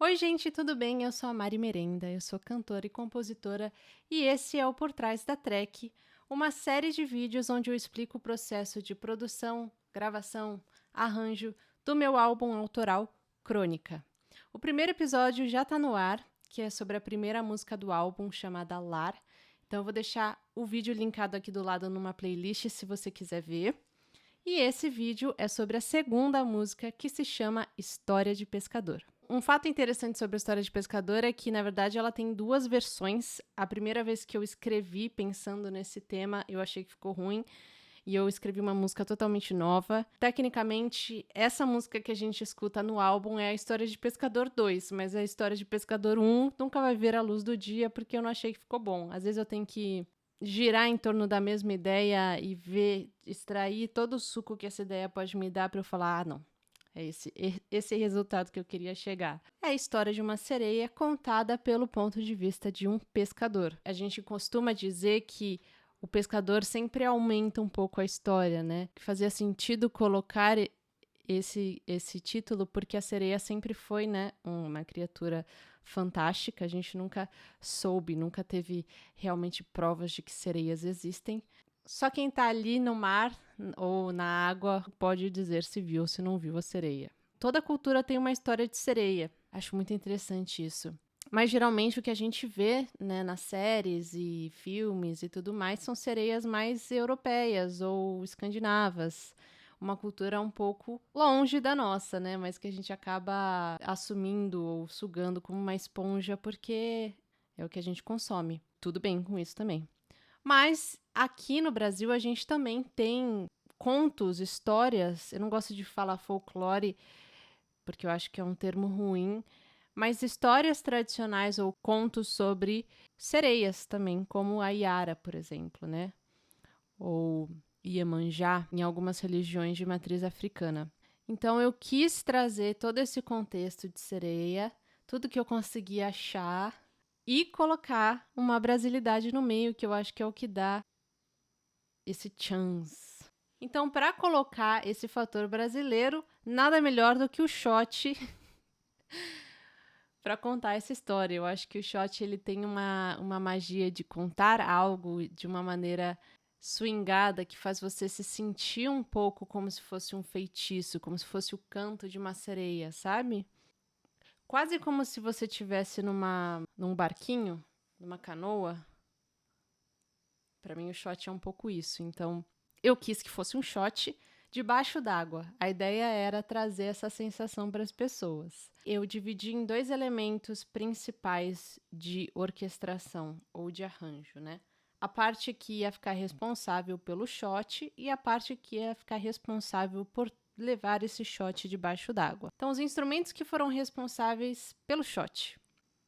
Oi, gente, tudo bem? Eu sou a Mari Merenda, eu sou cantora e compositora e esse é o Por Trás da Track, uma série de vídeos onde eu explico o processo de produção, gravação, arranjo do meu álbum autoral Crônica. O primeiro episódio já está no ar, que é sobre a primeira música do álbum, chamada Lar. Então eu vou deixar o vídeo linkado aqui do lado numa playlist se você quiser ver. E esse vídeo é sobre a segunda música, que se chama História de Pescador. Um fato interessante sobre a História de Pescador é que, na verdade, ela tem duas versões. A primeira vez que eu escrevi pensando nesse tema, eu achei que ficou ruim. E eu escrevi uma música totalmente nova. Tecnicamente, essa música que a gente escuta no álbum é a História de Pescador 2, mas a História de Pescador 1 nunca vai ver a luz do dia porque eu não achei que ficou bom. Às vezes eu tenho que girar em torno da mesma ideia e ver, extrair todo o suco que essa ideia pode me dar para eu falar, não, é esse resultado que eu queria chegar. É a história de uma sereia contada pelo ponto de vista de um pescador. A gente costuma dizer que o pescador sempre aumenta um pouco a história, né? Que fazia sentido colocar esse título porque a sereia sempre foi, né, uma criatura fantástica. A gente nunca soube, nunca teve realmente provas de que sereias existem. Só quem tá ali no mar ou na água pode dizer se viu ou se não viu a sereia. Toda cultura tem uma história de sereia. Acho muito interessante isso. Mas geralmente o que a gente vê, né, nas séries e filmes e tudo mais são sereias mais europeias ou escandinavas. Uma cultura um pouco longe da nossa, né? Mas que a gente acaba assumindo ou sugando como uma esponja porque é o que a gente consome. Tudo bem com isso também. Mas aqui no Brasil a gente também tem contos, histórias. Eu não gosto de falar folclore porque eu acho que é um termo ruim, mas histórias tradicionais ou contos sobre sereias também, como a Iara, por exemplo, né? Ou Iemanjá, em algumas religiões de matriz africana. Então eu quis trazer todo esse contexto de sereia, tudo que eu consegui achar e colocar uma brasilidade no meio, que eu acho que é o que dá esse chance. Então, para colocar esse fator brasileiro, nada melhor do que o shot para contar essa história. Eu acho que o shot ele tem uma magia de contar algo de uma maneira swingada que faz você se sentir um pouco como se fosse um feitiço, como se fosse o canto de uma sereia, sabe? Quase como se você estivesse num barquinho, numa canoa. Para mim, o shot é um pouco isso. Então, eu quis que fosse um shot debaixo d'água. A ideia era trazer essa sensação para as pessoas. Eu dividi em dois elementos principais de orquestração ou de arranjo, né? A parte que ia ficar responsável pelo shot e a parte que ia ficar responsável por levar esse shot debaixo d'água. Então, os instrumentos que foram responsáveis pelo shot.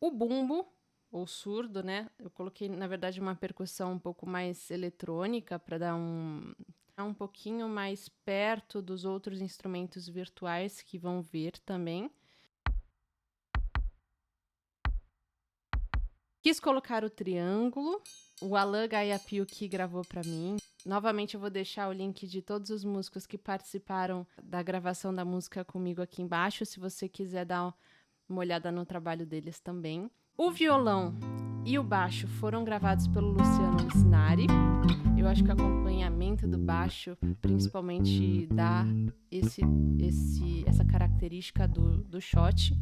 O bumbo, ou surdo, né? Eu coloquei, na verdade, uma percussão um pouco mais eletrônica para dar um pouquinho mais perto dos outros instrumentos virtuais que vão vir também. Quis colocar o triângulo, o Alan Gaiapio que gravou para mim. Novamente eu vou deixar o link de todos os músicos que participaram da gravação da música comigo aqui embaixo, se você quiser dar uma olhada no trabalho deles também. O violão e o baixo foram gravados pelo Luciano Licinari. Eu acho que o acompanhamento do baixo, principalmente, dá essa característica do shot.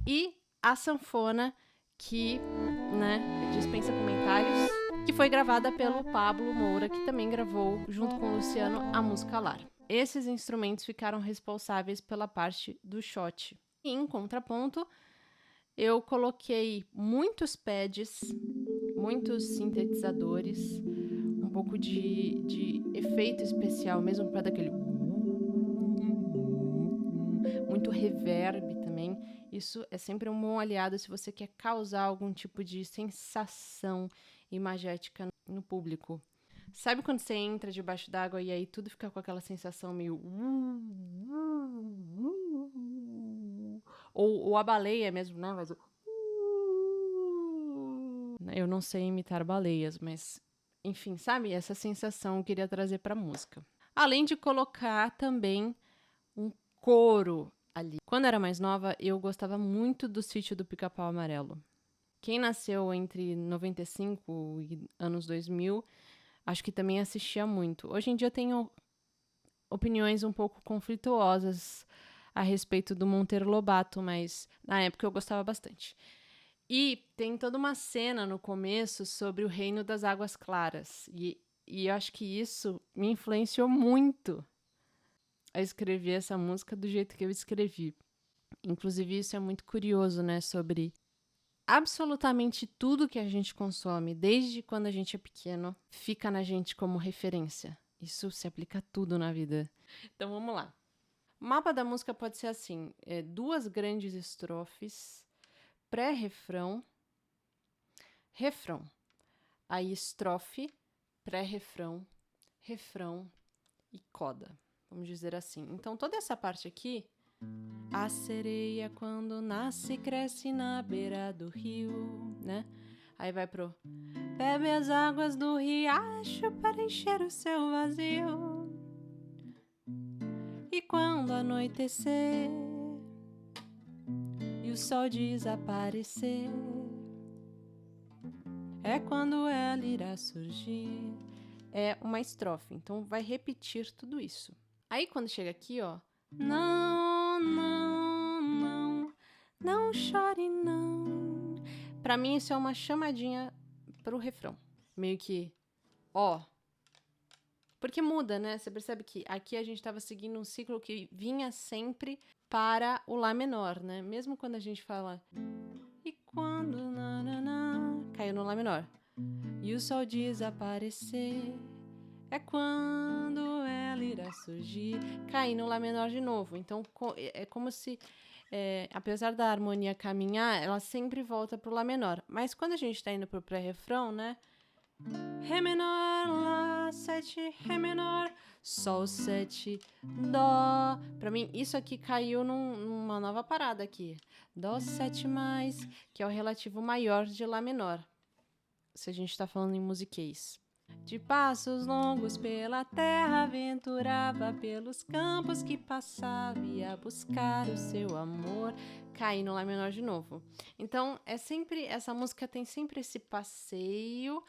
E a sanfona, que, né, dispensa comentários, que foi gravada pelo Pablo Moura, que também gravou, junto com o Luciano, a música Lar. Esses instrumentos ficaram responsáveis pela parte do shot. E, em contraponto, eu coloquei muitos pads, muitos sintetizadores, um pouco de efeito especial, mesmo para dar aquele muito reverb também. Isso é sempre um bom aliado se você quer causar algum tipo de sensação imagética no público. Sabe quando você entra debaixo d'água e aí tudo fica com aquela sensação meio... Ou a baleia mesmo, né? Mas... Eu não sei imitar baleias, mas... Enfim, sabe? Essa sensação eu queria trazer pra música. Além de colocar também um coro. ali. Quando eu era mais nova, eu gostava muito do Sítio do Pica-Pau Amarelo. Quem nasceu entre 95 e anos 2000, acho que também assistia muito. Hoje em dia eu tenho opiniões um pouco conflituosas a respeito do Monteiro Lobato, mas na época eu gostava bastante. E tem toda uma cena no começo sobre o Reino das Águas Claras. E eu acho que isso me influenciou muito a escrever essa música do jeito que eu escrevi. Inclusive, isso é muito curioso, né? Sobre absolutamente tudo que a gente consome, desde quando a gente é pequeno, fica na gente como referência. Isso se aplica a tudo na vida. Então, vamos lá. O mapa da música pode ser assim: 2 grandes estrofes, pré-refrão, refrão. Aí estrofe, pré-refrão, refrão e coda. Vamos dizer assim. Então, toda essa parte aqui... A sereia quando nasce cresce na beira do rio, né? Aí vai pro... Bebe as águas do riacho para encher o seu vazio. E quando anoitecer e o sol desaparecer, é quando ela irá surgir. É uma estrofe, então vai repetir tudo isso. Aí quando chega aqui, ó... Não, não, não, não chore não. Pra mim isso é uma chamadinha pro refrão. Meio que, ó. Porque muda, né? Você percebe que aqui a gente tava seguindo um ciclo que vinha sempre para o Lá menor, né? Mesmo quando a gente fala... E quando... caiu no Lá menor. E o sol desaparecer... É quando ela irá surgir, cair no Lá menor de novo. Então, é como se, apesar da harmonia caminhar, ela sempre volta pro Lá menor. Mas quando a gente tá indo pro pré-refrão, né? Ré menor, Lá, 7, Ré menor, Sol 7, Dó. Pra mim, isso aqui caiu numa nova parada aqui. Dó 7+, que é o relativo maior de Lá menor. Se a gente tá falando em musiquês. De passos longos pela terra aventurava, pelos campos que passava, ia buscar o seu amor, caí no Lá menor de novo. Então, essa música tem sempre esse passeio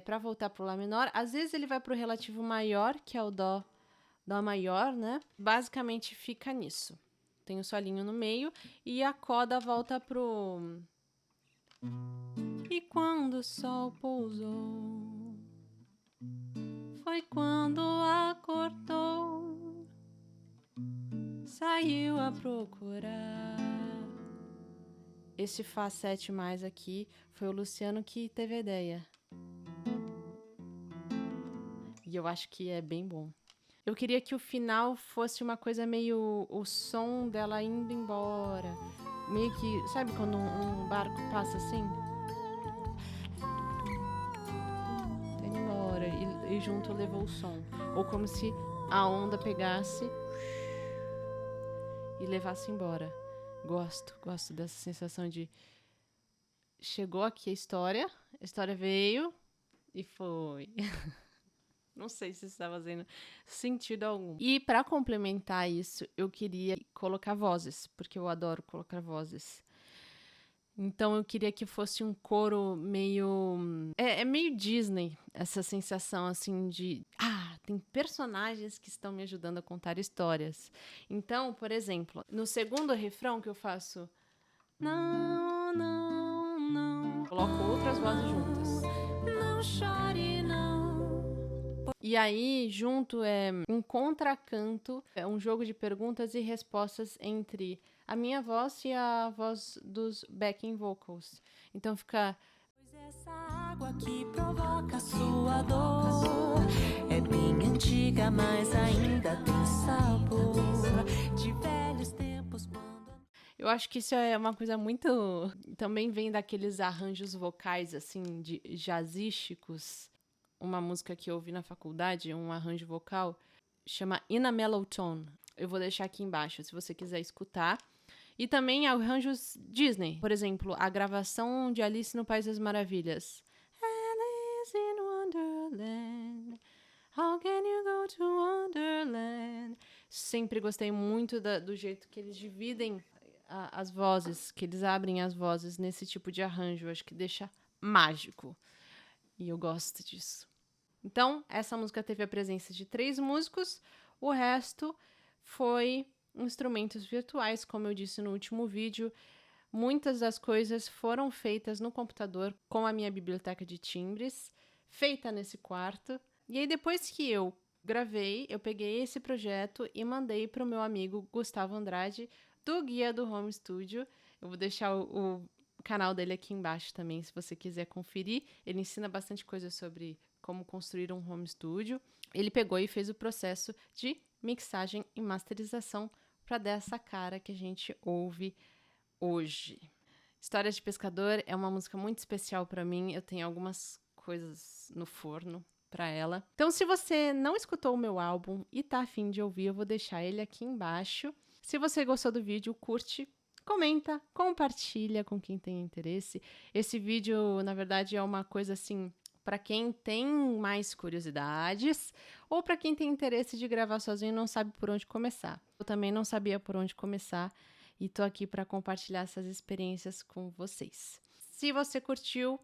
para voltar pro Lá menor. Às vezes ele vai pro relativo maior, que é o Dó maior, né? Basicamente fica nisso. Tem o solinho no meio e a coda volta pro... E quando o sol pousou, foi quando acordou, saiu a procurar. Esse Fá 7+ aqui foi o Luciano que teve a ideia. E eu acho que é bem bom. Eu queria que o final fosse uma coisa meio... o som dela indo embora. Meio que... Sabe quando um barco passa assim? E junto levou o som. Ou como se a onda pegasse e levasse embora. Gosto dessa sensação de... Chegou aqui a história veio e foi. Não sei se está fazendo sentido algum. E para complementar isso, eu queria colocar vozes, porque eu adoro colocar vozes. Então eu queria que fosse um coro meio... É meio Disney, essa sensação assim de... tem personagens que estão me ajudando a contar histórias. Então, por exemplo, no segundo refrão que eu faço... Não, não, não... Coloco outras vozes juntas. Não chore, não. E aí, junto é um contracanto, é um jogo de perguntas e respostas entre... a minha voz e a voz dos backing vocals. Então fica... Pois essa água que provoca sua dor é bem antiga, mas ainda tem sabor de velhos tempos quando... Eu acho que isso é uma coisa muito... Também vem daqueles arranjos vocais, assim, de jazzísticos. Uma música que eu ouvi na faculdade, um arranjo vocal, chama In a Mellow Tone. Eu vou deixar aqui embaixo, se você quiser escutar. E também arranjos Disney. Por exemplo, a gravação de Alice no País das Maravilhas. Alice in Wonderland, how can you go to Wonderland? Sempre gostei muito do jeito que eles dividem as vozes, que eles abrem as vozes nesse tipo de arranjo. Acho que deixa mágico. E eu gosto disso. Então, essa música teve a presença de 3 músicos, o resto foi instrumentos virtuais, como eu disse no último vídeo. Muitas das coisas foram feitas no computador com a minha biblioteca de timbres, feita nesse quarto. E aí, depois que eu gravei, eu peguei esse projeto e mandei para o meu amigo Gustavo Andrade, do Guia do Home Studio. Eu vou deixar o canal dele aqui embaixo também, se você quiser conferir. Ele ensina bastante coisa sobre como construir um home studio. Ele pegou e fez o processo de mixagem e masterização para dar essa cara que a gente ouve hoje. História de Pescador é uma música muito especial para mim. Eu tenho algumas coisas no forno para ela. Então, se você não escutou o meu álbum e tá afim de ouvir, eu vou deixar ele aqui embaixo. Se você gostou do vídeo, curte, comenta, compartilha com quem tem interesse. Esse vídeo, na verdade, é uma coisa assim para quem tem mais curiosidades ou para quem tem interesse de gravar sozinho e não sabe por onde começar. Eu também não sabia por onde começar e tô aqui para compartilhar essas experiências com vocês. Se você curtiu,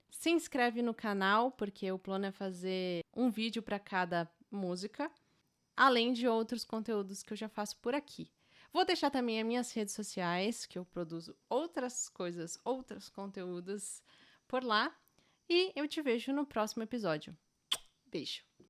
se inscreve no canal, porque o plano é fazer um vídeo para cada música, além de outros conteúdos que eu já faço por aqui. Vou deixar também as minhas redes sociais, que eu produzo outras coisas, outros conteúdos por lá. E eu te vejo no próximo episódio. Beijo!